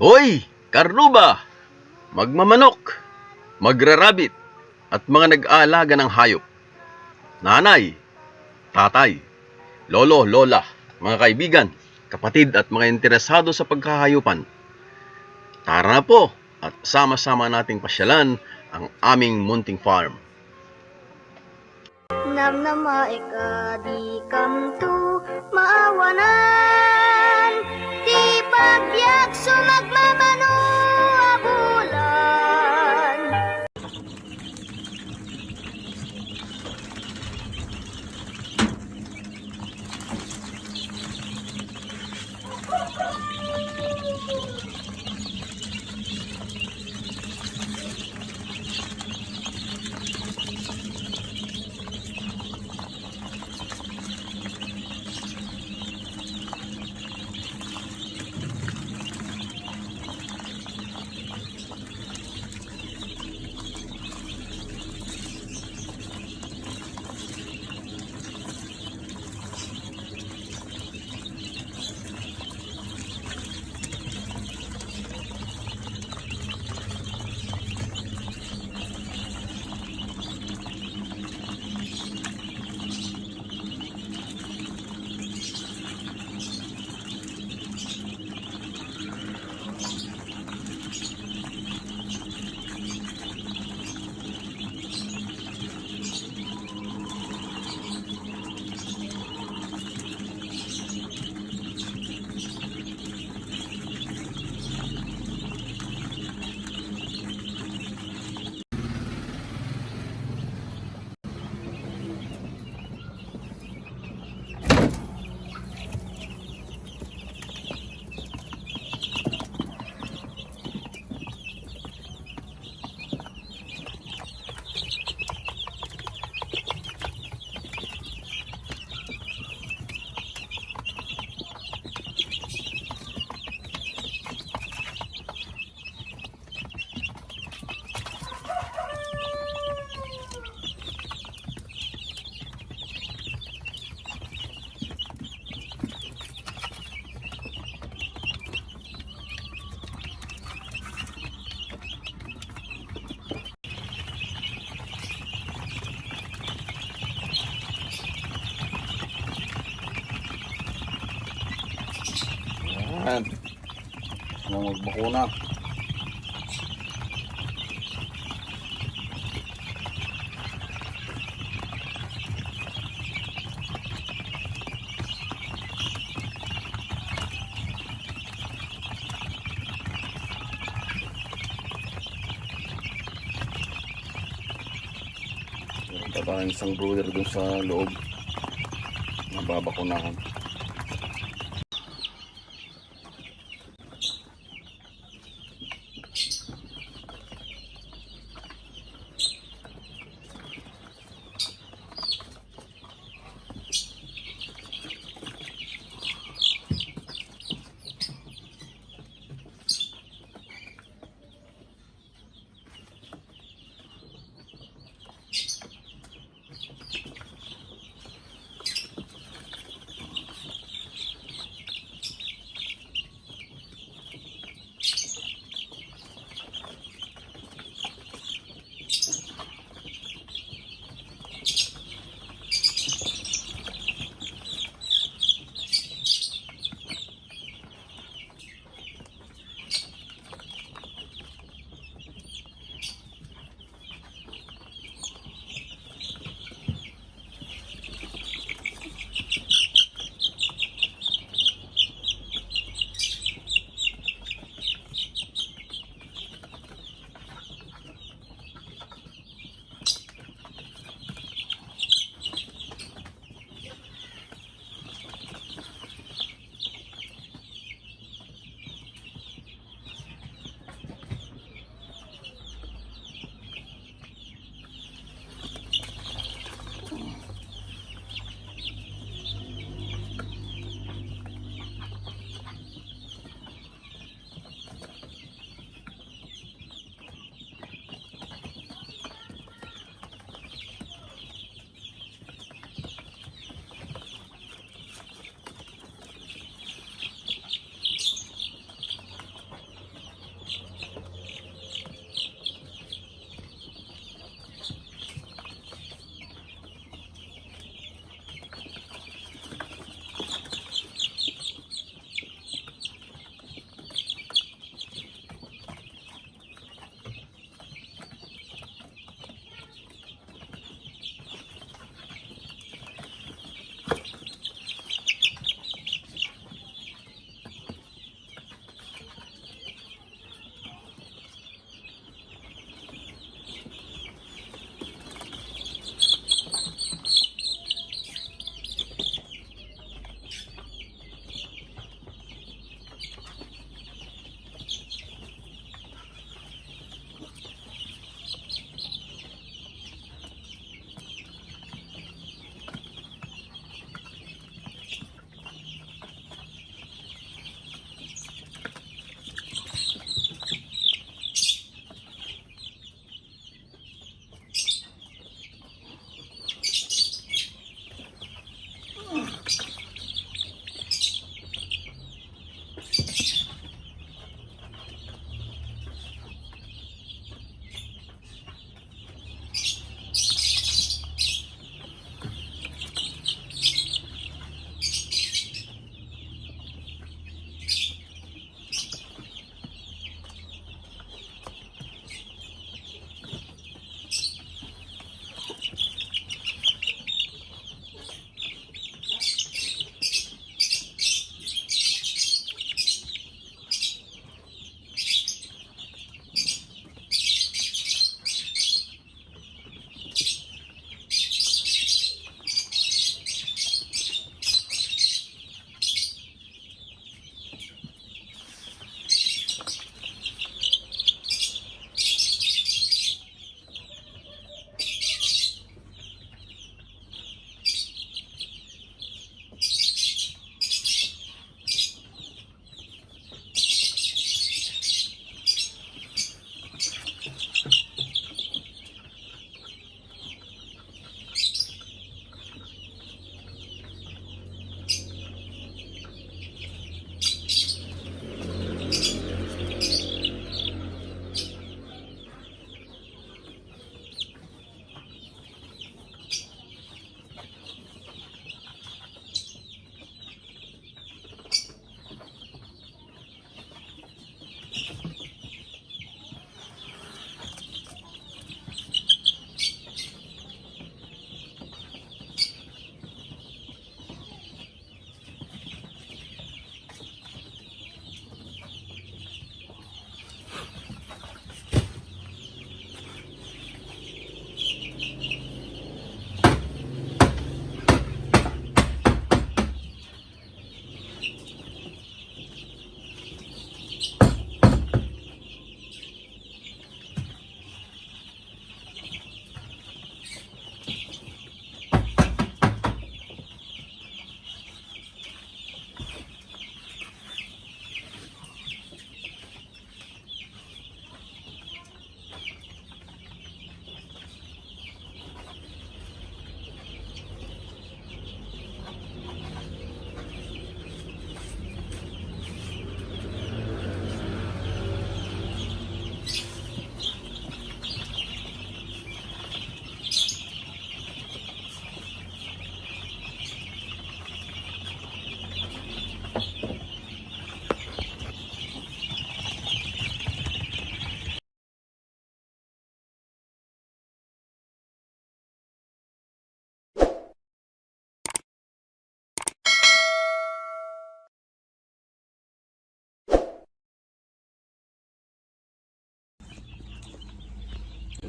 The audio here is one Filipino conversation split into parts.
Hoy, karnuba, magmamanok, magrarabit, at mga nag-aalaga ng hayop. Nanay, tatay, lolo, lola, mga kaibigan, kapatid at mga interesado sa pagkahayupan. Tara na po at sama-sama nating pasyalan ang aming Munting Farm. Namnama di kam tu maawanan, di pagyak sumagmamano abulan. Ayan, magbakuna. Meron pa tayong isang brooder dun sa loob. Nababakunahan.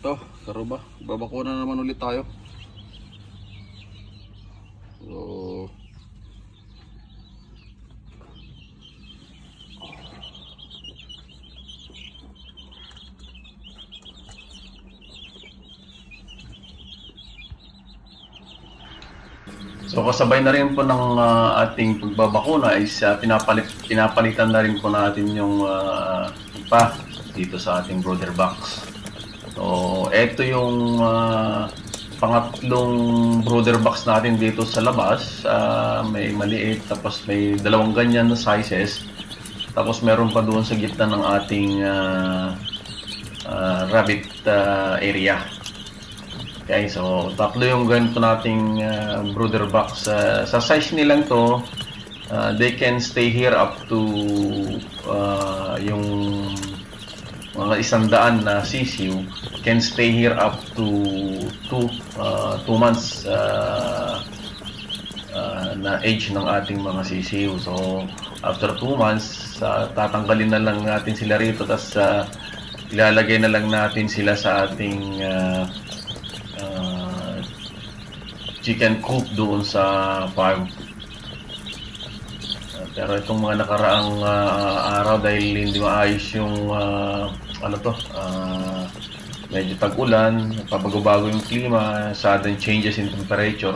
Ito, karuba. Babakuna na naman ulit tayo. So, kasabay na rin po ng ating pagbabakuna is pinapalitan na rin po natin yung ipa dito sa ating brooder box. So, ito yung pangatlong brooder box natin dito sa labas. May maliit, tapos may dalawang ganyan na sizes. Tapos meron pa doon sa gitna ng ating rabbit area. Okay, so tatlo yung ganito nating brooder box. Sa size nilang to, they can stay here up to yung mga 100 na sisiw can stay here up to 2 months na age ng ating mga sisiw. So after 2 months, tatanggalin na lang natin sila rito, tapos ilalagay na lang natin sila sa ating chicken coop doon sa farm. Pero itong mga nakaraang araw, dahil hindi maayos yung medyo tag-ulan, nagpapago-bago yung klima, sudden changes in temperature,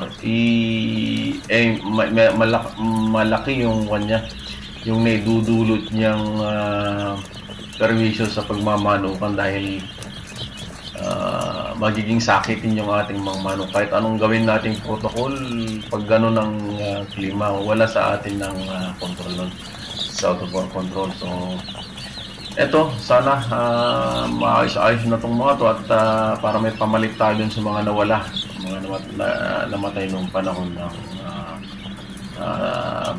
malaki yung kanya, yung naidudulot niyang perwisyo sa pagmamanukan, dahil magiging sakitin yung ating mga manok. Kahit anong gawin nating protocol, pag gano'n ng klima, wala sa atin ng control nun. It's out of our control. So, eto, sana maayos-ayos na itong mga to, at para may pamalit tayo sa mga nawala, mga namatay nung panahon ng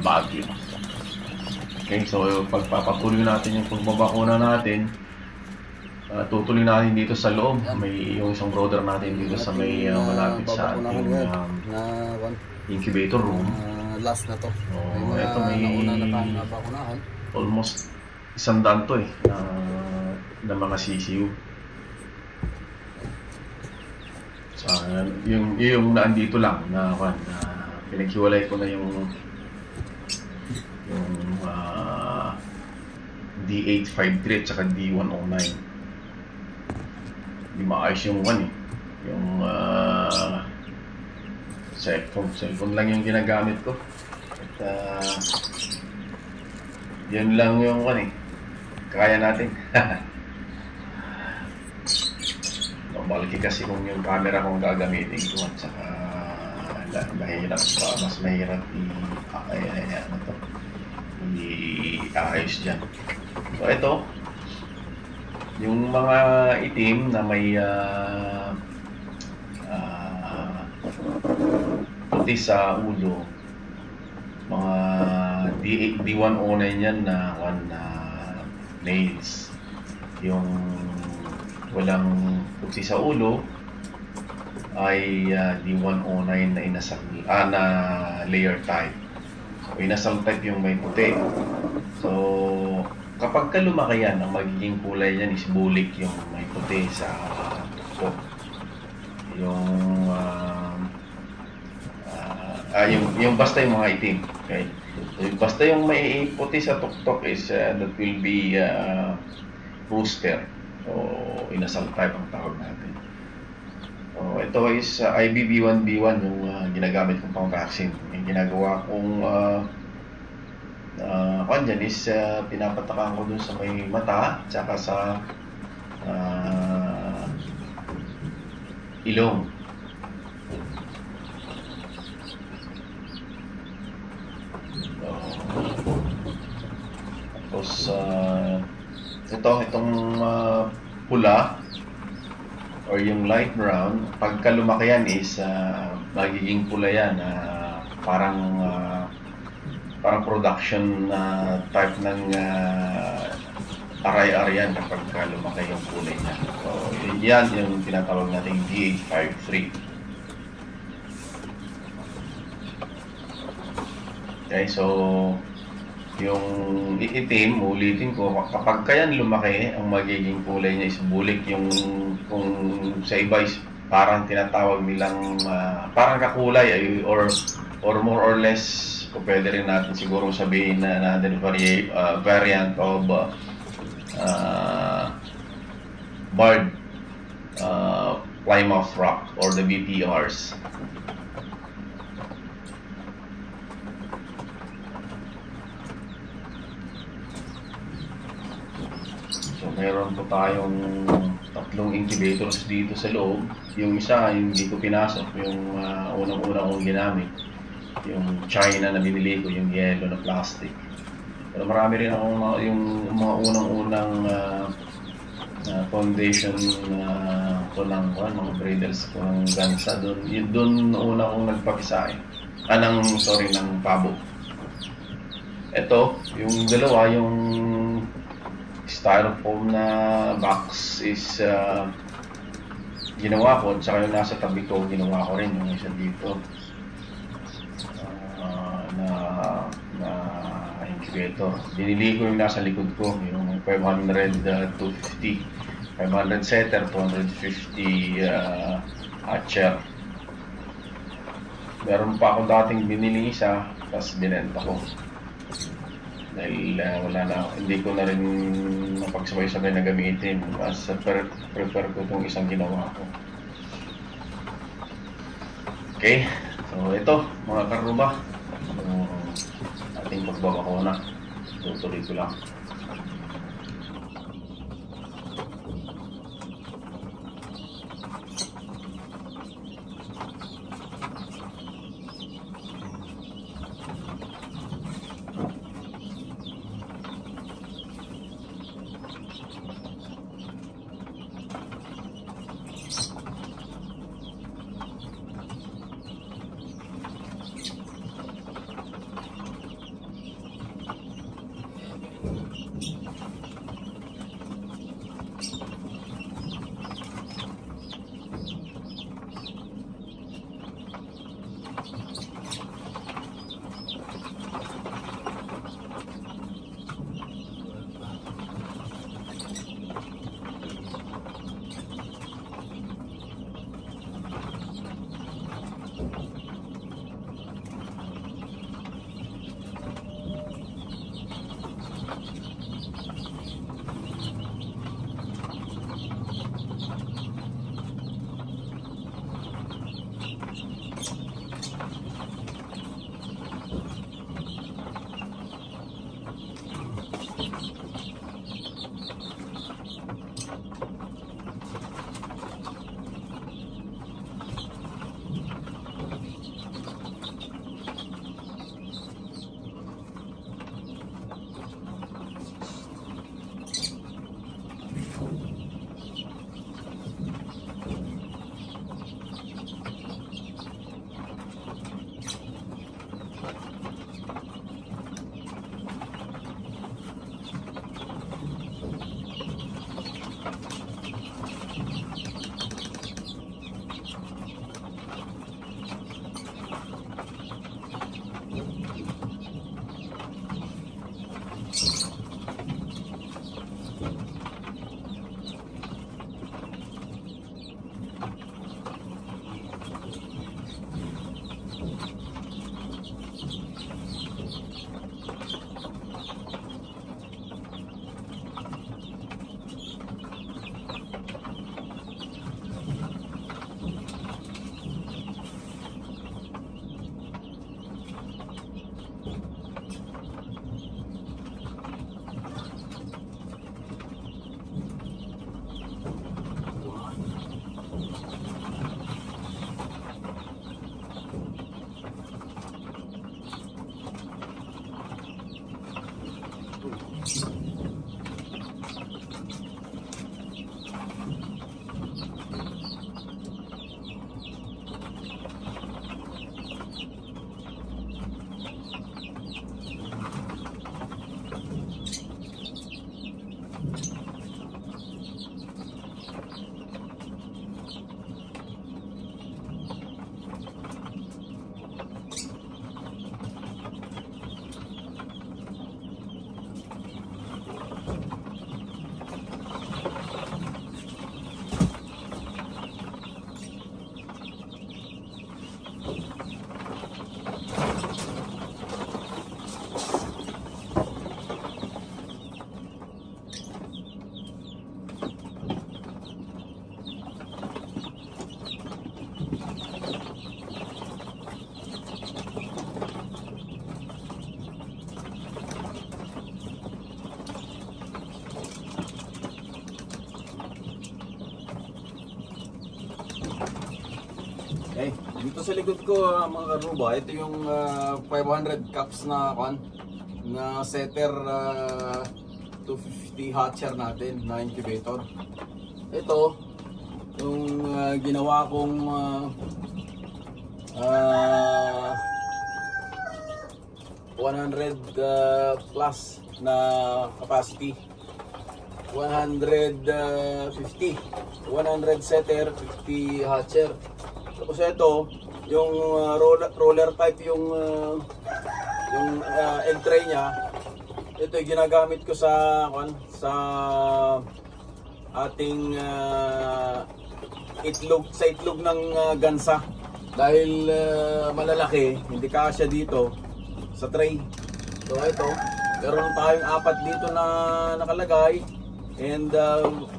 bagyo. Okay, so pagpapatuloy natin yung pagbabakuna natin, tutuloy natin dito sa loob. May yung isang brother natin dito sa may malapit sa ating incubator room. Last na to. Ito may nabakunahan. Almost 100 to na mga sisiw. So, yung naandito lang na pinaghiwalay ko na yung D853 at saka D109. Hindi maayos yung yung cellphone lang yung ginagamit ko, at yan lang yung kaya natin. Malaki kasi kung yung camera kong gagamitin ko, at saka mahirap pa, mas mahirap i-ayos dyan. So ito, yung mga itim na may puti sa ulo, mga D109 yan na males. Yung walang puti sa ulo ay D109 na inasal na layer type. So inasal type yung may puti. So kapag lumaki yan, ang magiging kulay niyan is bulik, yung may puti sa tuktok. Yung basta yung mga itim. Okay? So, basta yung may puti sa tuktok is that will be rooster. So, inasal type ang tawag natin. So, ito is IBB1B1 yung ginagamit kong pang vaccine. Yung ginagawa kong dyan is pinapatakan ko dun sa may mata, tsaka sa ilong. Tapos itong pula or yung light brown, pagka lumaki yan is magiging pula yan, parang production type ng aray-arayan kapag lumaki yung kulay niya. So, yan yung tinatawag nating D853. Okay, so Yung itim, ulitin ko, kapag kayan lumaki, ang magiging kulay niya is bulik. Yung kung sa iba is parang tinatawag nilang parang kakulay or more or less, o pwede rin natin siguro sabihin na natin variant of barred Plymouth Rock or the BPRs. So meron po tayong 3 incubators dito sa loob. Yung isa hindi ko pinasok, yung unang-una kong ginamit, yung China na binili ko, yung yellow na plastic. Pero marami rin akong yung mga unang-unang foundation ko ng mga bridles ko ng gansa doon. Yun doon una kong nagpapisa ng pabo. Ito, yung dalawa, yung styrofoam na box is ginawa ko, at saka yung nasa tabi ko, ginawa ko rin yung isa dito na incubator. Binili ko yung nasa likod ko, yung 500 250, 500 setter, 250 hatcher. Meron pa ako dating binili isa, tapos binenta ko dahil wala na, hindi ko na rin napagsabay-sabay na gamitin. Mas prefer ko itong isang ginawa ko. Okay, so ito mga karuba, ating pagbabakuna. Tutuloy ko lang. Ito sa likod ko mga karuba, ito yung 500 cups na setter 250 hatcher natin na incubator. Ito yung ginawa kong 100 plus na capacity. 150 setter, 50 hatcher. Tapos ito yung roller type yung egg tray niya. Ito yung ginagamit ko sa ating itlog ng gansa. Dahil malalaki, hindi kasya dito sa tray. So ito, meron tayong 4 dito na nakalagay. And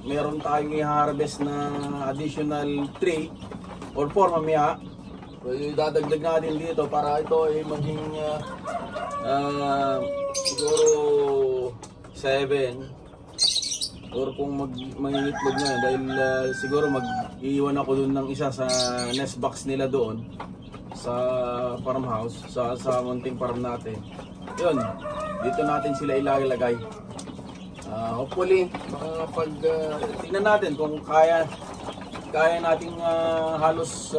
meron tayong i-harvest na additional 3 or 4 mamaya. So idadagdag natin dito para ito ay maging siguro 7 or kung mangingitlog na dahil siguro mag-iwan ako dun ng isa sa nest box nila doon sa farmhouse, sa Munting Farm natin. Yun, dito natin sila ilalagay. Hopefully, pag tingnan natin kung kaya nating halos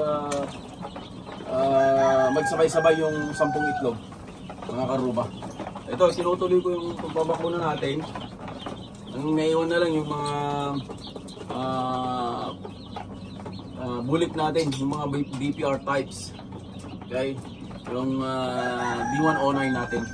magsabay-sabay yung 10 itlog, mga karuba. Ito, tinutuloy ko yung pagbabakuna natin. Ang naiwan na lang yung mga bulik natin, yung mga BPR types. Okay? Yung D109 natin.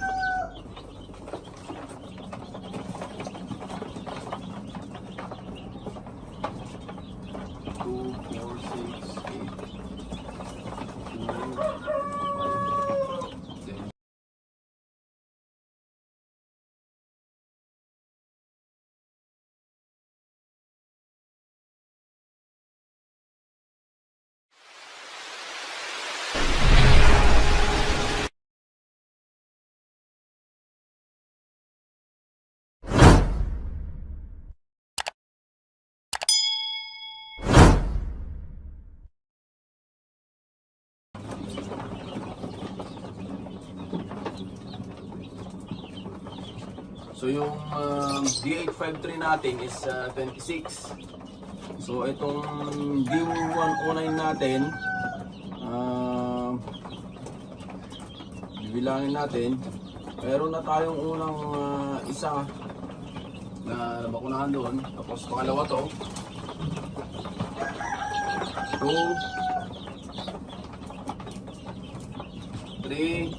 So yung D853 natin is 26. So itong D109 natin, bibilangin natin. Meron na tayong unang isa na nabakunahan doon. Tapos pangalawa to. 2, 3,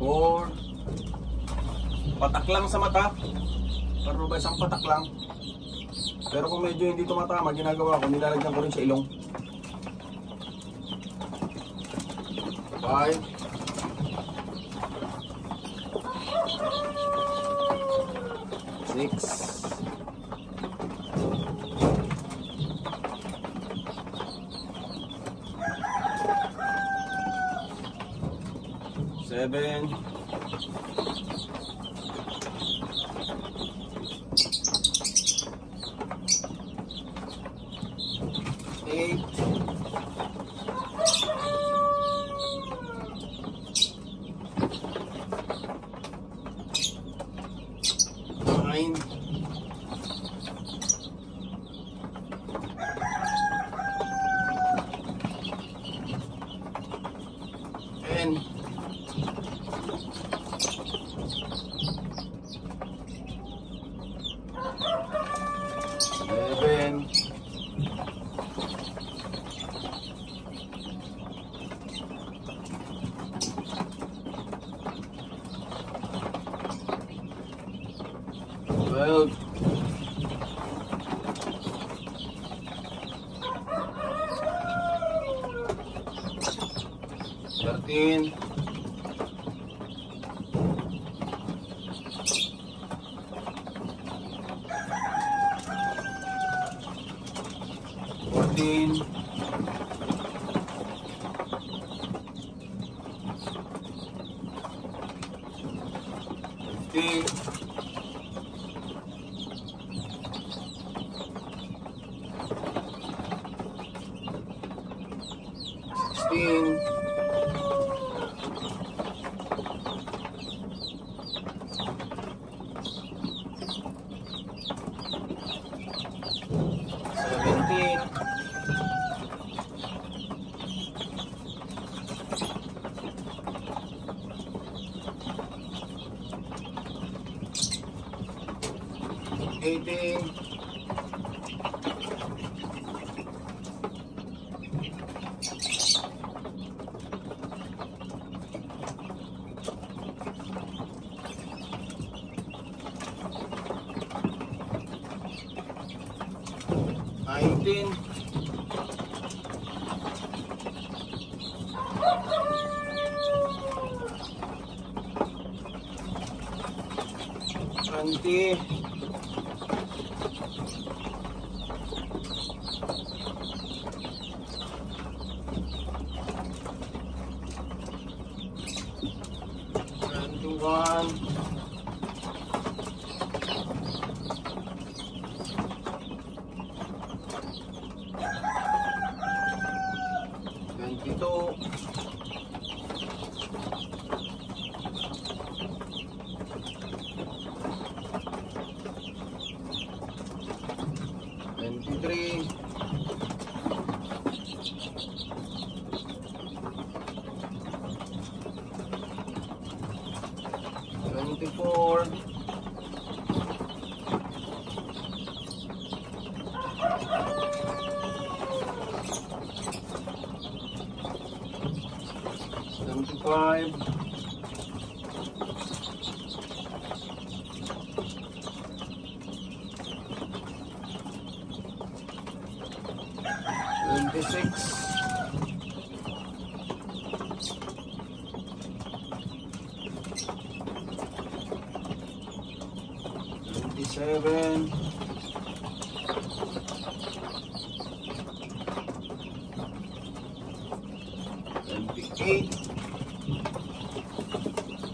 4. Patak lang sa mata. Pero ba isang patak lang. Pero kung medyo hindi tumatama, ginagawa ko, nilalagyan ko rin sa ilong. 5. 6. 7. 8. 9. 10. 11. 12. 13. 14. 15. 16. 18, 19, 20, 21, 22, 23, 24, 75, 26, 27, 28, 29,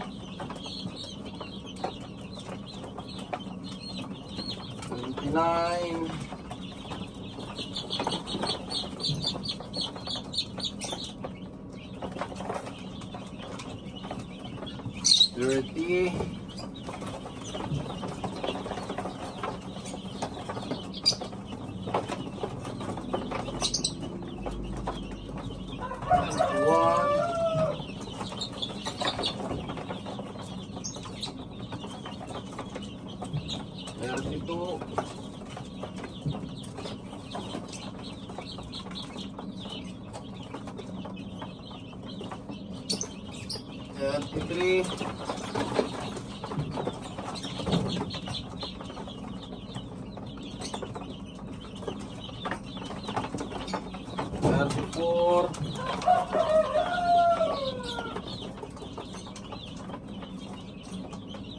30, 32, 33, 34,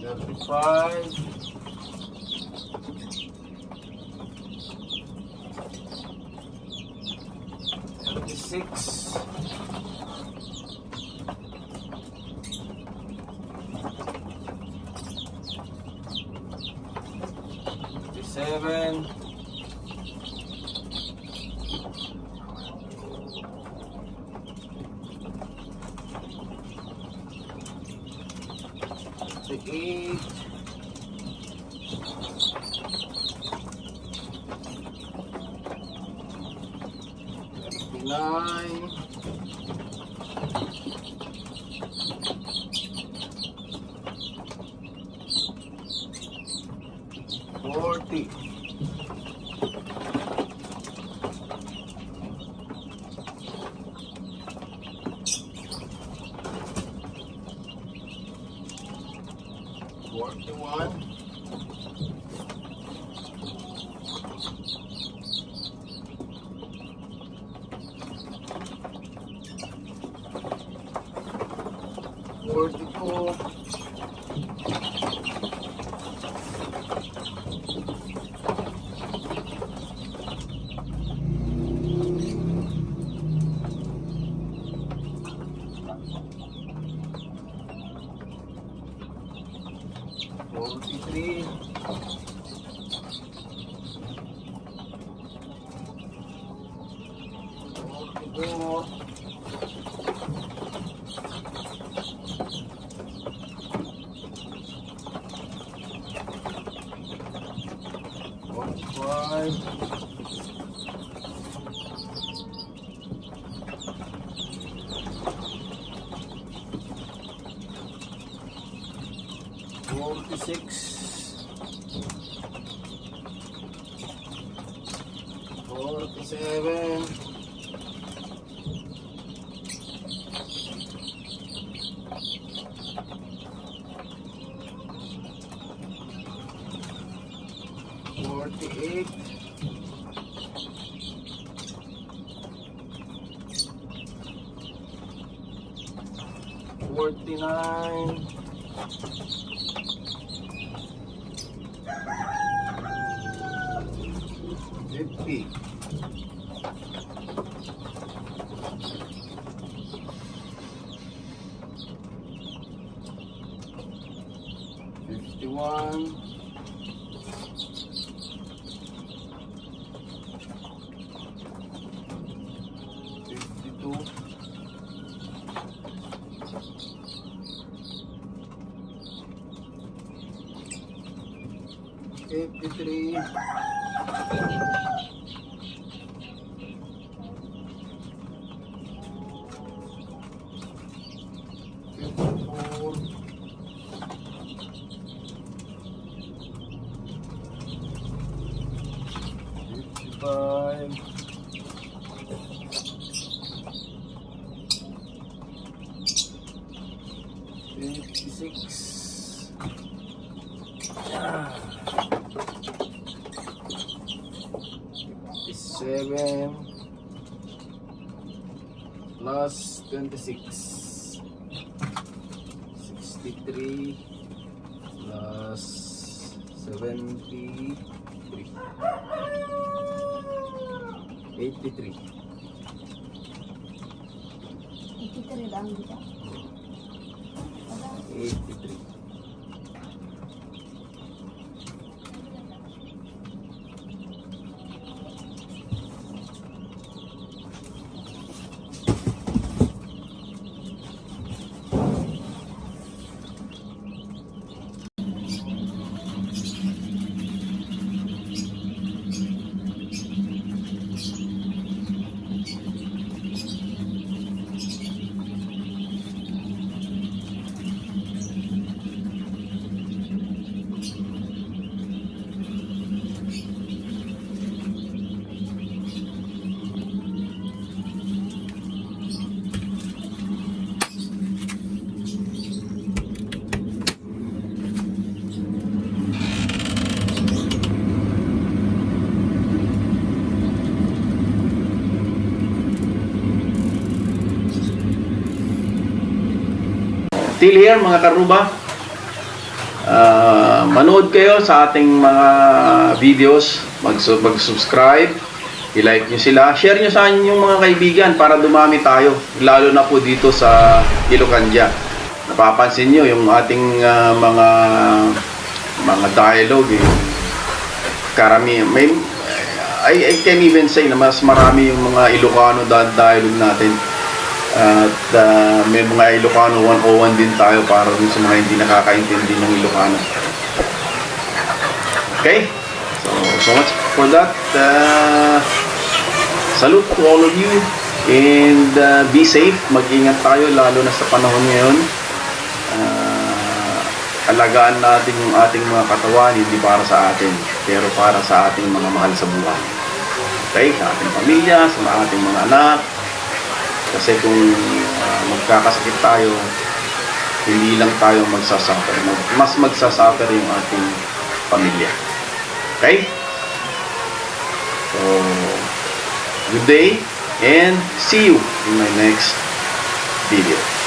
35, 36, 37, 38, 39, 40, 41, 42, 43, 44, 45, 46, 57. $49, $50, $51, $52, $53, $54, $55, $56, $57 plus 26, 63 plus 73, 83. 83 lang dito. 83. Till here mga karuba, manood kayo sa ating mga videos, mag-subscribe, i-like nyo sila, share nyo sa inyong mga kaibigan para dumami tayo, lalo na po dito sa Ilocania. Napapansin nyo yung ating mga dialogue, karami, I can even say na mas marami yung mga Ilocano dialogue natin. At may mga Ilocano 101 din tayo para dun sa mga hindi nakakaintindi ng Ilocano. Okay? So much for that. Salute to all of you and be safe. Mag-ingat tayo lalo na sa panahon ngayon. Alagaan natin yung ating mga katawan, hindi para sa atin, pero para sa ating mga mahal sa buhay. Okay? Sa ating pamilya, sa ating mga anak. Kasi kung magkakasakit tayo, hindi lang tayo magsasuffer. Mas magsasuffer yung ating pamilya. Okay? So, good day and see you in my next video.